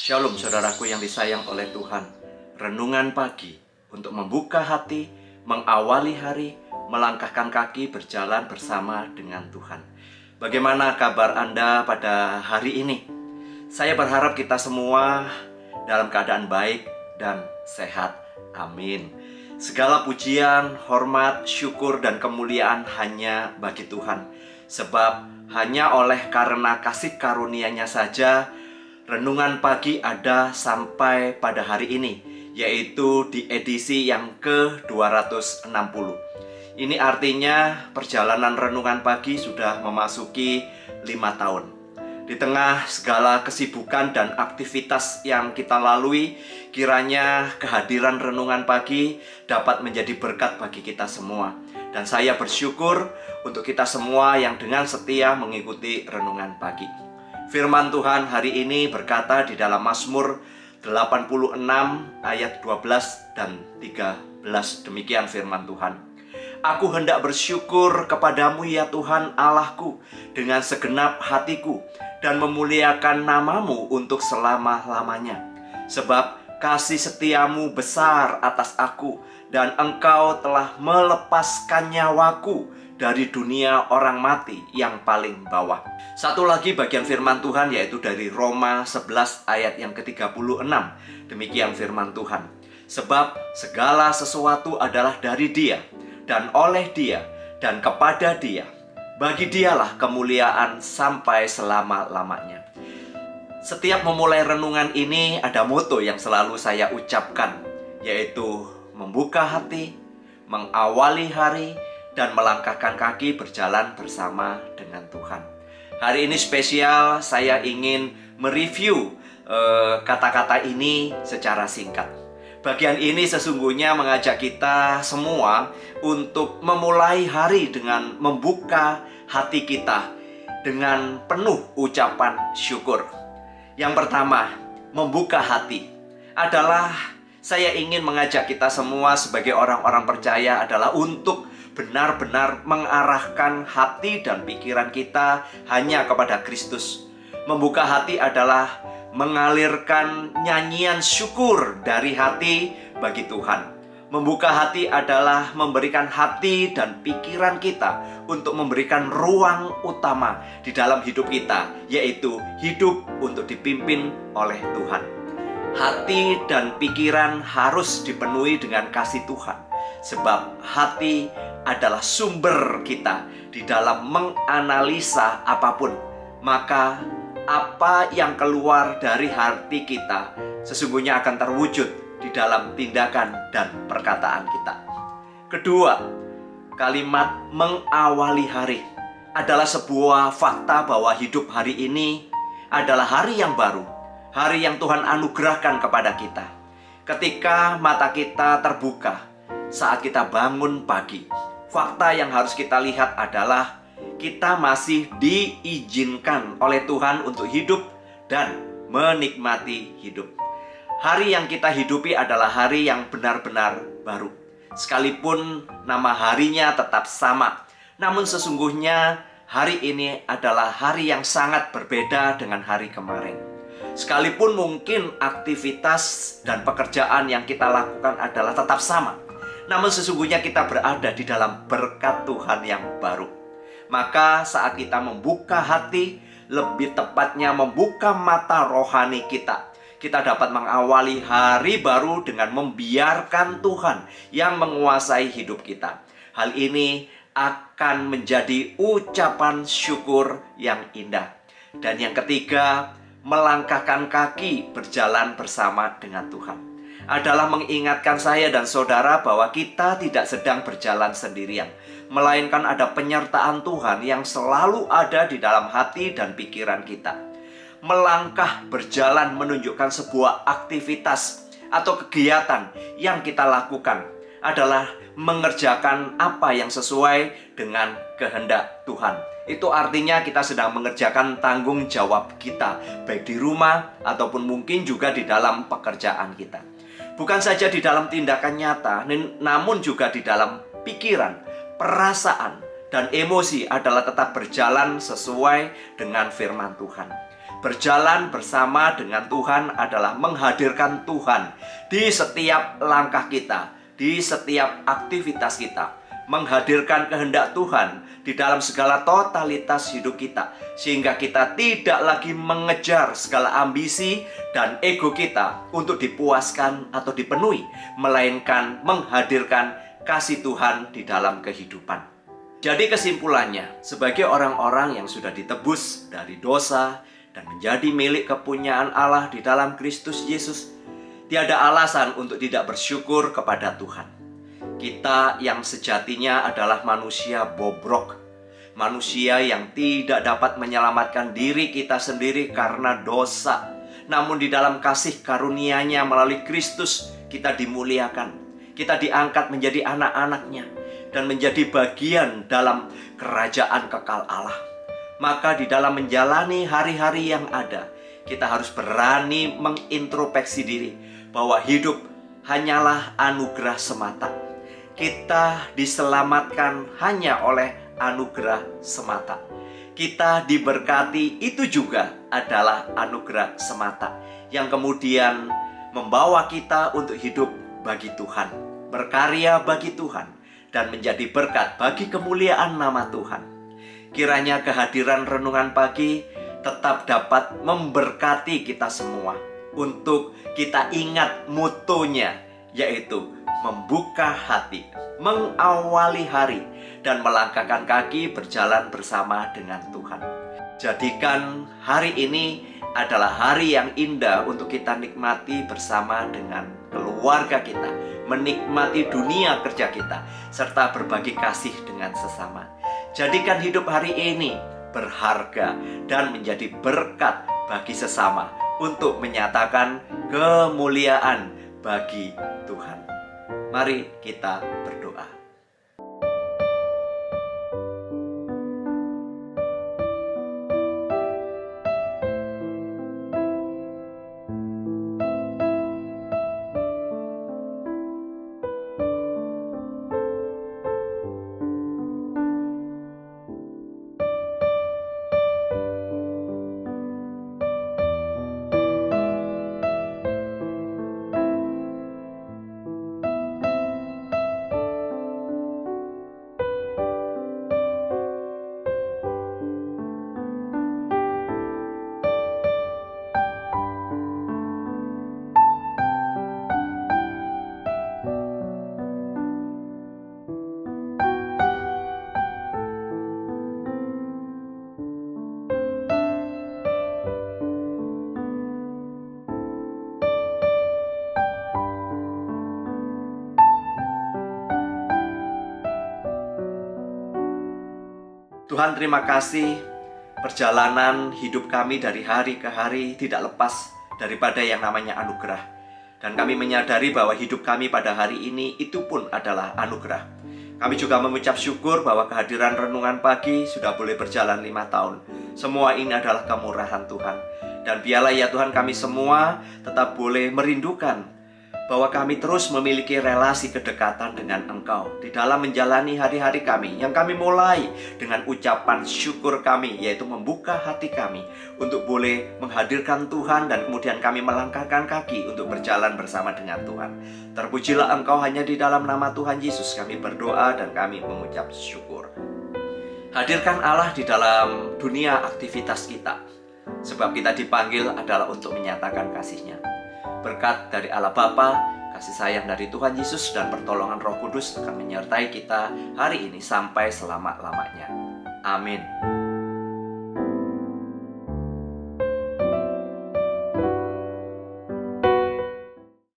Shalom saudaraku yang disayang oleh Tuhan. Renungan pagi untuk membuka hati, mengawali hari, melangkahkan kaki berjalan bersama dengan Tuhan. Bagaimana kabar Anda pada hari ini? Saya berharap kita semua dalam keadaan baik dan sehat. Amin. Segala pujian, hormat, syukur, dan kemuliaan hanya bagi Tuhan. Sebab hanya oleh karena kasih karunia-Nya saja renungan pagi ada sampai pada hari ini, yaitu di edisi yang ke-260. Ini artinya perjalanan renungan pagi sudah memasuki 5 tahun. Di tengah segala kesibukan dan aktivitas yang kita lalui, kiranya kehadiran renungan pagi dapat menjadi berkat bagi kita semua. Dan saya bersyukur untuk kita semua yang dengan setia mengikuti renungan pagi. Firman Tuhan hari ini berkata di dalam Mazmur 86 ayat 12 dan 13. Demikian firman Tuhan. Aku hendak bersyukur kepadamu ya Tuhan Allahku dengan segenap hatiku dan memuliakan namamu untuk selama-lamanya. Sebab kasih setiamu besar atas aku dan engkau telah melepaskan nyawaku dari dunia orang mati yang paling bawah. Satu lagi bagian firman Tuhan yaitu dari Roma 11 ayat yang ke-36. Demikian firman Tuhan. Sebab segala sesuatu adalah dari Dia dan oleh Dia dan kepada Dia. Bagi Dialah kemuliaan sampai selama-lamanya. Setiap memulai renungan ini ada moto yang selalu saya ucapkan, yaitu membuka hati, mengawali hari, dan melangkahkan kaki berjalan bersama dengan Tuhan. Hari ini spesial, saya ingin mereview kata-kata ini secara singkat. Bagian ini sesungguhnya mengajak kita semua untuk memulai hari dengan membuka hati kita dengan penuh ucapan syukur. Yang pertama, membuka hati adalah saya ingin mengajak kita semua sebagai orang-orang percaya adalah untuk benar-benar mengarahkan hati dan pikiran kita hanya kepada Kristus. Membuka hati adalah mengalirkan nyanyian syukur dari hati bagi Tuhan. Membuka hati adalah memberikan hati dan pikiran kita untuk memberikan ruang utama di dalam hidup kita, yaitu hidup untuk dipimpin oleh Tuhan. Hati dan pikiran harus dipenuhi dengan kasih Tuhan, sebab hati adalah sumber kita di dalam menganalisa apapun. Maka apa yang keluar dari hati kita sesungguhnya akan terwujud di dalam tindakan dan perkataan kita. Kedua, kalimat mengawali hari adalah sebuah fakta bahwa hidup hari ini adalah hari yang baru, hari yang Tuhan anugerahkan kepada kita. Ketika mata kita terbuka saat kita bangun pagi, fakta yang harus kita lihat adalah kita masih diizinkan oleh Tuhan untuk hidup dan menikmati hidup. Hari yang kita hidupi adalah hari yang benar-benar baru. Sekalipun nama harinya tetap sama, namun sesungguhnya hari ini adalah hari yang sangat berbeda dengan hari kemarin. Sekalipun mungkin aktivitas dan pekerjaan yang kita lakukan adalah tetap sama, namun sesungguhnya kita berada di dalam berkat Tuhan yang baru. Maka saat kita membuka hati, lebih tepatnya membuka mata rohani kita, kita dapat mengawali hari baru dengan membiarkan Tuhan yang menguasai hidup kita. Hal ini akan menjadi ucapan syukur yang indah. Dan yang ketiga, melangkahkan kaki berjalan bersama dengan Tuhan adalah mengingatkan saya dan saudara bahwa kita tidak sedang berjalan sendirian, melainkan ada penyertaan Tuhan yang selalu ada di dalam hati dan pikiran kita. Melangkah berjalan menunjukkan sebuah aktivitas atau kegiatan yang kita lakukan adalah mengerjakan apa yang sesuai dengan kehendak Tuhan. Itu artinya kita sedang mengerjakan tanggung jawab kita, baik di rumah ataupun mungkin juga di dalam pekerjaan kita. Bukan saja di dalam tindakan nyata, namun juga di dalam pikiran, perasaan, dan emosi adalah tetap berjalan sesuai dengan firman Tuhan. Berjalan bersama dengan Tuhan adalah menghadirkan Tuhan di setiap langkah kita, di setiap aktivitas kita. Menghadirkan kehendak Tuhan di dalam segala totalitas hidup kita, sehingga kita tidak lagi mengejar segala ambisi dan ego kita untuk dipuaskan atau dipenuhi, melainkan menghadirkan kasih Tuhan di dalam kehidupan. Jadi kesimpulannya, sebagai orang-orang yang sudah ditebus dari dosa dan menjadi milik kepunyaan Allah di dalam Kristus Yesus, tiada alasan untuk tidak bersyukur kepada Tuhan. Kita yang sejatinya adalah manusia bobrok, manusia yang tidak dapat menyelamatkan diri kita sendiri karena dosa. Namun di dalam kasih karunia-Nya melalui Kristus, kita dimuliakan, kita diangkat menjadi anak-anak-Nya dan menjadi bagian dalam kerajaan kekal Allah. Maka di dalam menjalani hari-hari yang ada, kita harus berani mengintrospeksi diri bahwa hidup hanyalah anugerah semata. Kita diselamatkan hanya oleh anugerah semata. Kita diberkati, itu juga adalah anugerah semata, yang kemudian membawa kita untuk hidup bagi Tuhan, berkarya bagi Tuhan, dan menjadi berkat bagi kemuliaan nama Tuhan. Kiranya kehadiran renungan pagi tetap dapat memberkati kita semua, untuk kita ingat mutonya, yaitu membuka hati, mengawali hari, dan melangkahkan kaki berjalan bersama dengan Tuhan. Jadikan hari ini adalah hari yang indah untuk kita nikmati bersama dengan keluarga kita, menikmati dunia kerja kita, serta berbagi kasih dengan sesama. Jadikan hidup hari ini berharga dan menjadi berkat bagi sesama untuk menyatakan kemuliaan bagi Tuhan. Mari kita berdoa. Tuhan, terima kasih. Perjalanan hidup kami dari hari ke hari tidak lepas daripada yang namanya anugerah. Dan kami menyadari bahwa hidup kami pada hari ini itu pun adalah anugerah. Kami juga mengucap syukur bahwa kehadiran renungan pagi sudah boleh berjalan 5 tahun. Semua ini adalah kemurahan Tuhan. Dan biarlah ya Tuhan, kami semua tetap boleh merindukan bahwa kami terus memiliki relasi kedekatan dengan Engkau di dalam menjalani hari-hari kami, yang kami mulai dengan ucapan syukur kami, yaitu membuka hati kami untuk boleh menghadirkan Tuhan, dan kemudian kami melangkahkan kaki untuk berjalan bersama dengan Tuhan. Terpujilah Engkau, hanya di dalam nama Tuhan Yesus kami berdoa dan kami mengucap syukur. Hadirkan Allah di dalam dunia aktivitas kita, sebab kita dipanggil adalah untuk menyatakan kasih-Nya. Berkat dari Allah Bapa, kasih sayang dari Tuhan Yesus, dan pertolongan Roh Kudus akan menyertai kita hari ini sampai selama-lamanya. Amin.